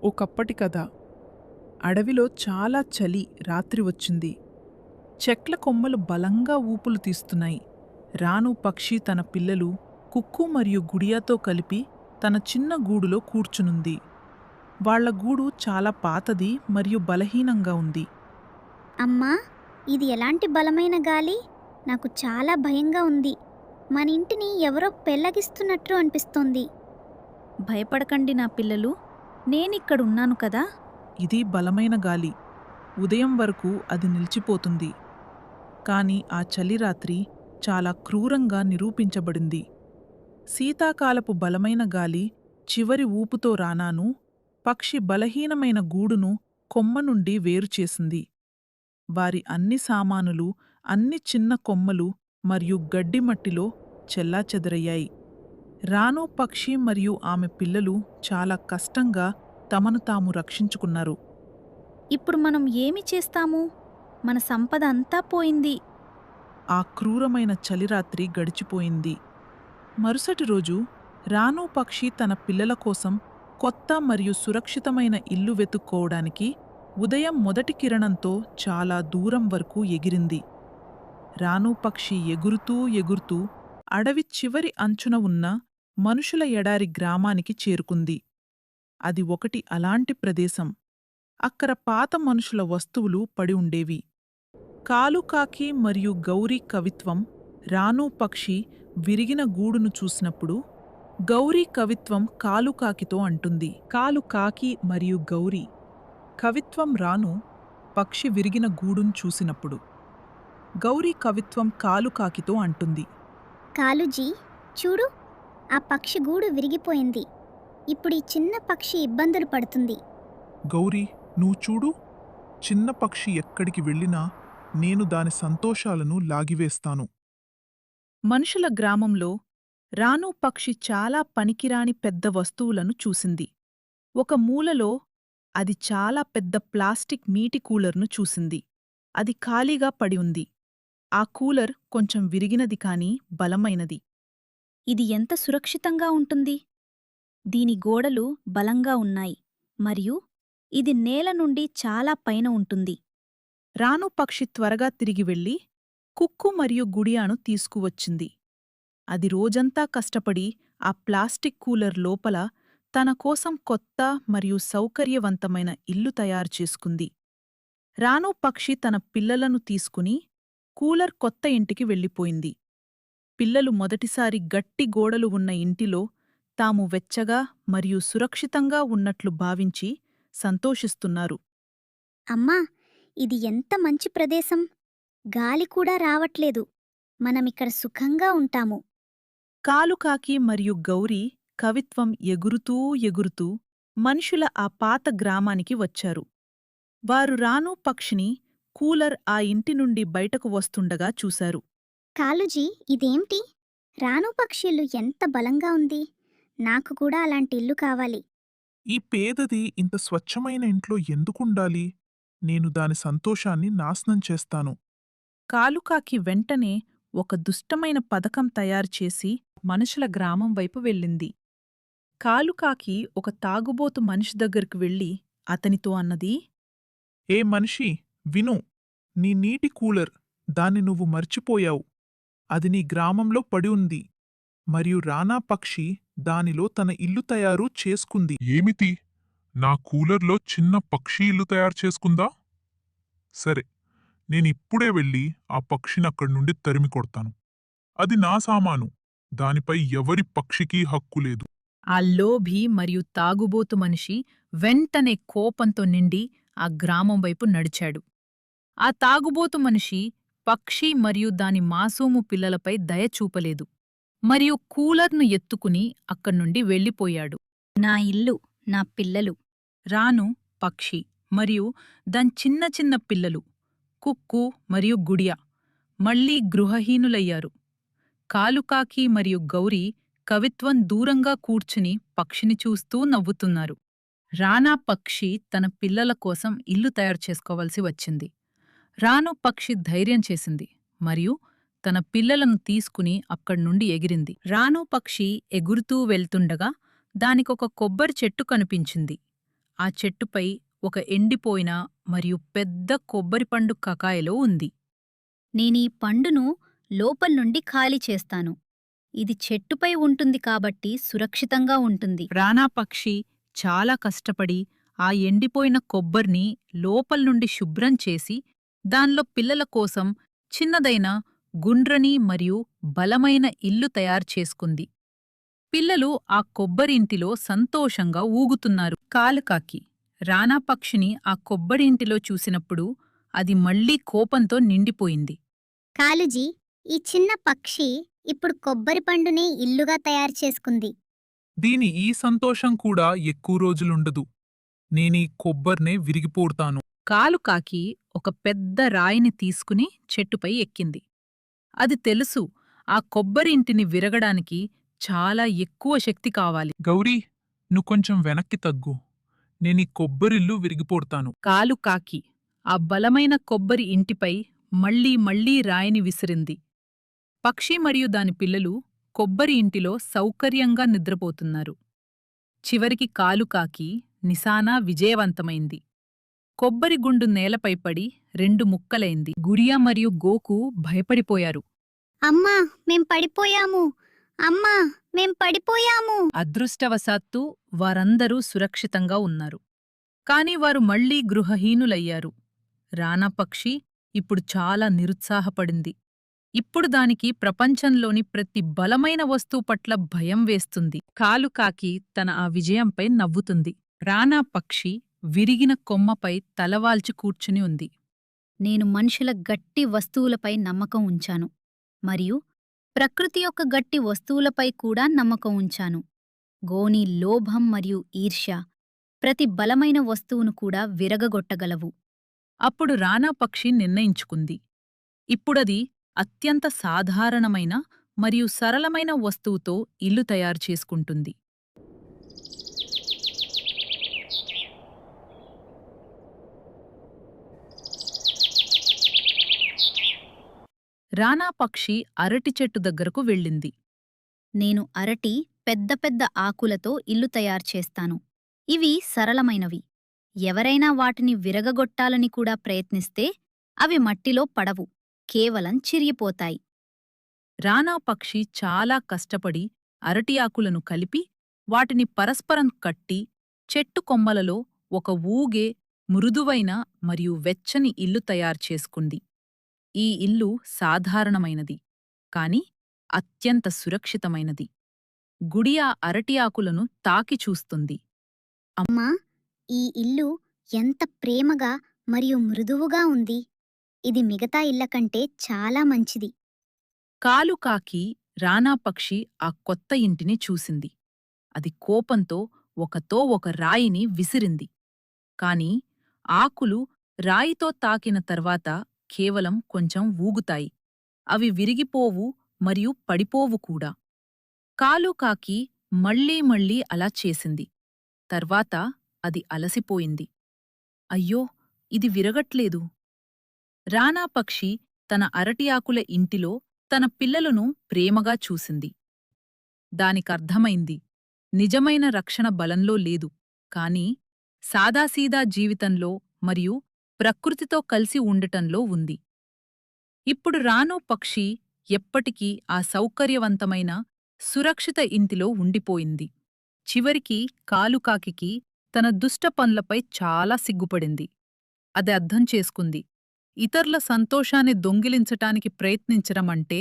ఒకప్పటి కథ. అడవిలో చాలా చలి రాత్రి వచ్చింది. చెట్ల కొమ్మలు బలంగా ఊపులు తీస్తున్నాయి. రాను పక్షి తన పిల్లలు కుక్కు మరియు గుడియాతో కలిపి తన చిన్న గూడులో కూర్చునుంది. వాళ్ళ గూడు చాలా పాతది మరియు బలహీనంగా ఉంది. అమ్మా, ఇది ఎలాంటి బలమైన గాలి? నాకు చాలా భయంగా ఉంది. మన ఇంటిని ఎవరో పెళ్లగిస్తున్నట్లు అనిపిస్తోంది. భయపడకండి నా పిల్లలు, నేనిక్కడున్నాను కదా. ఇది బలమైన గాలి. ఉదయం వరకు అది నిలిచిపోతుంది. కాని ఆ చలి రాత్రి చాలా క్రూరంగా నిరూపించబడింది. శీతాకాలపు బలమైన గాలి చివరి ఊపుతో రానాను పక్షి బలహీనమైన గూడును కొమ్మ నుండి వేరుచేసింది. వారి అన్ని సామానులు, అన్ని చిన్న కొమ్మలు మరియు గడ్డిమట్టిలో చెల్లాచెదరయ్యాయి. రాను పక్షి మరియు ఆమె పిల్లలు చాలా కష్టంగా తమను తాము రక్షించుకున్నారు. ఇప్పుడు మనం ఏమి చేస్తాము? మన సంపద అంతా పోయింది. ఆ క్రూరమైన చలిరాత్రి గడిచిపోయింది. మరుసటి రోజు రాను పక్షి తన పిల్లల కోసం కొత్త మరియు సురక్షితమైన ఇల్లు వెతుక్కోవడానికి ఉదయం మొదటి కిరణంతో చాలా దూరం వరకు ఎగిరింది. రాను పక్షి ఎగురుతూ ఎగురుతూ అడవి చివరి అంచున ఉన్న మనుషుల ఎడారి గ్రామానికి చేరుకుంది. అది ఒకటి అలాంటి ప్రదేశం. అక్కడ పాత మనుషుల వస్తువులు పడి ఉండేవి. కాలుకాకి మరియు గౌరీ కవిత్వం రాను పక్షి విరిగిన గూడును చూసినప్పుడు గౌరీ కవిత్వం కాలుకాకితో అంటుంది. కాలుకాకి మరియు గౌరీ కవిత్వం రాను పక్షి విరిగిన గూడును చూసినప్పుడు గౌరీ కవిత్వం కాలుకాకితో అంటుంది. కాలుజీ, చూడు, ఆ పక్షి గూడు విరిగిపోయింది. ఇప్పుడు ఈ చిన్న పక్షి ఇబ్బందులు పడుతుంది. గౌరీ, నువ్వు చూడు, చిన్న పక్షి ఎక్కడికి వెళ్ళినా నేను దాని సంతోషాలను లాగివేస్తాను. మనుషుల గ్రామంలో రాను పక్షి చాలా పనికిరాని పెద్ద వస్తువులను చూసింది. ఒక మూలలో అది చాలా పెద్ద ప్లాస్టిక్ మీటి కూలర్ను చూసింది. అది ఖాళీగా పడి ఉంది. ఆ కూలర్ కొంచెం విరిగినది కాని బలమైనది. ఇది ఎంత సురక్షితంగా ఉంటుంది? దీని గోడలు బలంగా ఉన్నాయి మరియు ఇది నేల నుండి చాలా పైన ఉంటుంది. రాను పక్షి త్వరగా తిరిగి వెళ్ళి కుక్కు మరియు గుడియాను తీసుకువచ్చింది. అది రోజంతా కష్టపడి ఆ ప్లాస్టిక్ కూలర్ లోపల తన కోసం కొత్త మరియు సౌకర్యవంతమైన ఇల్లు తయారు చేసుకుంది. రాను పక్షి తన పిల్లలను తీసుకుని కూలర్ కొత్త ఇంటికి వెళ్ళిపోయింది. పిల్లలు మొదటిసారి గట్టి గోడలు ఉన్న ఇంటిలో తాము వెచ్చగా మరియు సురక్షితంగా ఉన్నట్లు భావించి సంతోషిస్తున్నారు. అమ్మా, ఇది ఎంత మంచి ప్రదేశం! గాలి కూడా రావట్లేదు. మనమిక్కడ సుఖంగా ఉంటాము. కాలుకాకి మరియు గౌరీ కవిత్వం ఎగురుతూ ఎగురుతూ మనుషుల ఆ పాత గ్రామానికి వచ్చారు. వారు రాను పక్షిని కూలర్ ఆ ఇంటి నుండి బయటకు వస్తుండగా చూశారు. కాలుజీ, ఇదేంటి? రాను పక్షి ఎంత బలంగా ఉంది! నాకు కూడా అలాంటి ఇల్లు కావాలి. ఈ పేదది ఇంత స్వచ్ఛమైన ఇంట్లో ఎందుకుండాలి? నేను దాని సంతోషాన్ని నాశనం చేస్తాను. కాలుకాకి వెంటనే ఒక దుష్టమైన పథకం తయారుచేసి మనుషుల గ్రామం వైపు వెళ్ళింది. కాలుకాకి ఒక తాగుబోతు మనిషి దగ్గరికి వెళ్ళి అతనితో అన్నది, ఏ మనిషి, విను, నీ నీటి కూలర్, దాన్ని నువ్వు మర్చిపోయావు. అది నీ గ్రామంలో పడి ఉంది మరియు రానా పక్షి దానిలో తన ఇల్లు తయారు చేసుకుంది. ఏమిటి? నా కూలర్లో చిన్న పక్షి ఇల్లు తయారు చేసుకుందా? సరే, నేనిప్పుడే వెళ్ళి ఆ పక్షినక్కడి నుండి తరిమి కొడతాను. అది నా సామాను. దానిపై ఎవరి పక్షికీ హక్కు లేదు. ఆ లోభి మరియు తాగుబోతు మనిషి వెంటనే కోపంతో నిండి ఆ గ్రామం వైపు నడిచాడు. ఆ తాగుబోతు మనిషి పక్షి మరియు దాని మాసూము పిల్లలపై దయ చూపలేదు మరియు కూలర్ను ఎత్తుకుని అక్కడ్నుండి వెళ్ళిపోయాడు. నా ఇల్లు, నా పిల్లలు. రాను పక్షి మరియు దాని చిన్న చిన్న పిల్లలు కుక్కు మరియు గుడియా మళ్లీ గృహహీనులయ్యారు. కాలుకాకి మరియు గౌరీ కవిత్వం దూరంగా కూర్చుని పక్షిని చూస్తూ నవ్వుతున్నారు. రానా పక్షి తన పిల్లల కోసం ఇల్లు తయారు చేసుకోవలసి వచ్చింది. రాను పక్షి ధైర్యం చేసింది మరియు తన పిల్లలను తీసుకుని అక్కడ్నుండి ఎగిరింది. రాను పక్షి ఎగురుతూ వెళ్తుండగా దానికొక కొబ్బరి చెట్టు కనిపించింది. ఆ చెట్టుపై ఒక ఎండిపోయిన మరియు పెద్ద కొబ్బరిపండు కకాయలో ఉంది. నేనీ పండును లోపల్నుండి ఖాళీ చేస్తాను. ఇది చెట్టుపై ఉంటుంది కాబట్టి సురక్షితంగా ఉంటుంది. రానా పక్షి చాలా కష్టపడి ఆ ఎండిపోయిన కొబ్బర్ని లోపల్నుండి శుభ్రం చేసి దాన్లో పిల్లల కోసం చిన్నదైన గుండ్రని మరియు బలమైన ఇల్లు తయారుచేసుకుంది. పిల్లలు ఆ కొబ్బరింటిలో సంతోషంగా ఊగుతున్నారు. కాలుకాకి రానా పక్షిని ఆ కొబ్బరింటిలో చూసినప్పుడు అది మళ్లీ కోపంతో నిండిపోయింది. కాలుజీ, ఈ చిన్న పక్షి ఇప్పుడు కొబ్బరి పండుని ఇల్లుగా తయారు చేసుకుంది. దీని ఈ సంతోషం కూడా ఎక్కువ రోజులుండదు. నేనీ కొబ్బర్నే విరిగిపోతాను. కాలుకాకి ఒక పెద్ద రాయిని తీసుకుని చెట్టుపై ఎక్కింది. అది తెలుసు, ఆ కొబ్బరింటిని విరగడానికి చాలా ఎక్కువ శక్తి కావాలి. గౌరీ, నువ్వు కొంచెం వెనక్కి తగ్గు. నేనీ కొబ్బరిల్లు విరిగిపోతాను. కాలుకాకి ఆ బలమైన కొబ్బరి ఇంటిపై మళ్లీ మళ్లీ రాయిని విసిరింది. పక్షి మరియు దాని పిల్లలు కొబ్బరి ఇంటిలో సౌకర్యంగా నిద్రపోతున్నారు. చివరికి కాలుకాకి నిశానా విజయవంతమైంది. కొబ్బరి గుండు నేలపై పడి 2 ముక్కలైంది. గురియా మరియు గోకు భయపడిపోయారు. అమ్మా, మేం పడిపోయాము! అమ్మా, మేం పడిపోయాము! అదృష్టవశాత్తు వారందరూ సురక్షితంగా ఉన్నారు. కాని వారు మళ్లీ గృహహీనులయ్యారు. రానా పక్షి ఇప్పుడు చాలా నిరుత్సాహపడింది. ఇప్పుడు దానికి ప్రపంచంలోని ప్రతి బలమైన వస్తువు పట్ల భయం వేస్తుంది. కాలుకాకి తన ఆ విజయంపై నవ్వుతుంది. రానా పక్షి విరిగిన కొమ్మపై తలవాల్చి కూర్చుని ఉంది. నేను మనుషుల గట్టి వస్తువులపై నమ్మకం ఉంచాను, మరియు ప్రకృతి యొక్క గట్టి వస్తువులపై కూడా నమ్మకం ఉంచాను. గోని లోభం మరియు ఈర్ష్య ప్రతి బలమైన వస్తువును కూడా విరగగొట్టగలవు. అప్పుడు రానా పక్షి నిర్ణయించుకుంది. ఇప్పుడది అత్యంత సాధారణమైన మరియు సరళమైన వస్తువుతో ఇల్లు తయారు చేసుకుంటుంది. రానా పక్షి అరటి చెట్టు దగ్గరకు వెళ్ళింది. నేను అరటి పెద్ద పెద్ద ఆకులతో ఇల్లు తయారుచేస్తాను. ఇవి సరళమైనవి. ఎవరైనా వాటిని విరగగొట్టాలని కూడా ప్రయత్నిస్తే అవి మట్టిలో పడవు, కేవలం చిరిగిపోతాయి. రానా పక్షి చాలా కష్టపడి అరటి ఆకులను కలిపి వాటిని పరస్పరం కట్టి చెట్టు కొమ్మలలో ఒక ఊగే, మృదువైన మరియు వెచ్చని ఇల్లు తయారుచేసుకుంది. ఈ ఇల్లు సాధారణమైనది, కాని అత్యంత సురక్షితమైనది. గుడియా అరటి ఆకులను తాకి చూస్తుంది. అమ్మా, ఈ ఇల్లు ఎంత ప్రేమగా మరియు మృదువుగా ఉంది! ఇది మిగతా ఇళ్ల కంటే చాలా మంచిది. కాలుకాకి రానా పక్షి ఆ కొత్త ఇంటిని చూసింది. అది కోపంతో ఒక రాయిని విసిరింది. కాని ఆకులు రాయితో తాకిన తర్వాత కేవలం కొంచెం ఊగుతాయి. అవి విరిగిపోవు మరియు పడిపోవు కూడా. కాలుకాకి మళ్లీ మళ్లీ అలా చేసింది. తర్వాత అది అలసిపోయింది. అయ్యో, ఇది విరగట్లేదు. రానా పక్షి తన అరటి ఆకుల ఇంటిలో తన పిల్లలను ప్రేమగా చూసింది. దానికర్థమైంది, నిజమైన రక్షణ బలంలో లేదు, కాని సాదాసీదా జీవితంలో మరియు ప్రకృతితో కలిసి ఉండటంలో ఉంది. ఇప్పుడు రాను పక్షి ఎప్పటికీ ఆ సౌకర్యవంతమైన, సురక్షిత ఇంటిలో ఉండిపోయింది. చివరికి కాలుకాకి తన దుష్ట పనులపై చాలా సిగ్గుపడింది. అది అర్థం చేసుకుంది, ఇతరుల సంతోషాన్ని దొంగిలించటానికి ప్రయత్నించడమంటే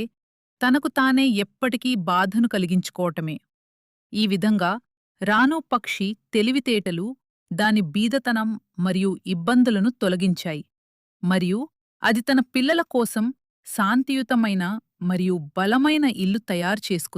తనకు తానే ఎప్పటికీ బాధను కలిగించుకోవటమే. ఈ విధంగా రాను పక్షి తెలివితేటలు దాని బీదతనం మరియు ఇబ్బందులను తొలగించాయి, మరియు అది తన పిల్లల కోసం శాంతియుతమైన మరియు బలమైన ఇల్లు తయారు చేసుకుంది.